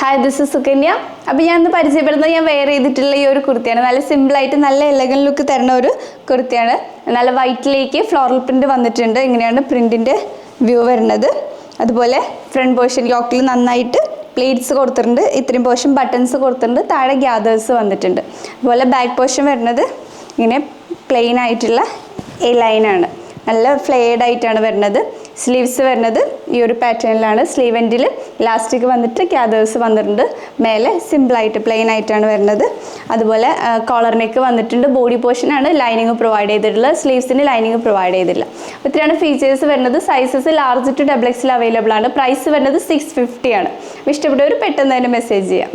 Hi, this is Sukanya. അപ്പോൾ ഞാൻ ഇന്ന് പരിചയപ്പെടുന്നത് ഞാൻ വെയർ ചെയ്തിട്ടുള്ള ഈ ഒരു കുർത്തിയാണ്. നല്ല സിമ്പിളായിട്ട് നല്ല എലഗൻ ലുക്ക് തരുന്ന ഒരു കുർത്തിയാണ്. നല്ല വൈറ്റിലേക്ക് ഫ്ലോറൽ പ്രിൻറ്റ് വന്നിട്ടുണ്ട്. ഇങ്ങനെയാണ് പ്രിൻറ്റിൻ്റെ വ്യൂ വരുന്നത്. അതുപോലെ ഫ്രണ്ട് പോർഷൻ യോക്കിൽ നന്നായിട്ട് പ്ലേറ്റ്സ് കൊടുത്തിട്ടുണ്ട്. ഇത്രയും പോർഷൻ ബട്ടൺസ് കൊടുത്തിട്ടുണ്ട്. താഴെ ഗ്യാദേഴ്സ് വന്നിട്ടുണ്ട്. അതുപോലെ ബാക്ക് പോർഷൻ വരുന്നത് ഇങ്ങനെ പ്ലെയിൻ ആയിട്ടുള്ള എ ലൈനാണ്. നല്ല ഫ്ലെയർഡ് ആയിട്ടാണ് വരുന്നത്. സ്ലീവ്സ് വരുന്നത് ഈ ഒരു പാറ്റേണിലാണ്. സ്ലീവ് എൻഡിൽ ഇലാസ്റ്റിക് വന്നിട്ട് ഗ്യാദേഴ്സ് വന്നിട്ടുണ്ട്. മേലെ സിമ്പിളായിട്ട് പ്ലെയിൻ ആയിട്ടാണ് വരുന്നത്. അതുപോലെ കോളർ നെക്ക് വന്നിട്ടുണ്ട്. ബോഡി പോർഷനാണ് ലൈനിങ് പ്രൊവൈഡ് ചെയ്തിട്ടുള്ളത്. സ്ലീവ്സിന് ലൈനിങ് പ്രൊവൈഡ് ചെയ്തിട്ടില്ല. അപ്പോൾ ഇത്രയാണ് ഫീച്ചേഴ്സ് വരുന്നത്. Sizes large to XXL available ആണ്. പ്രൈസ് വരുന്നത് 650 ആണ്. ഇഷ്ടപ്പെട്ടവർ പെട്ടെന്ന് തന്നെ മെസ്സേജ് ചെയ്യാം.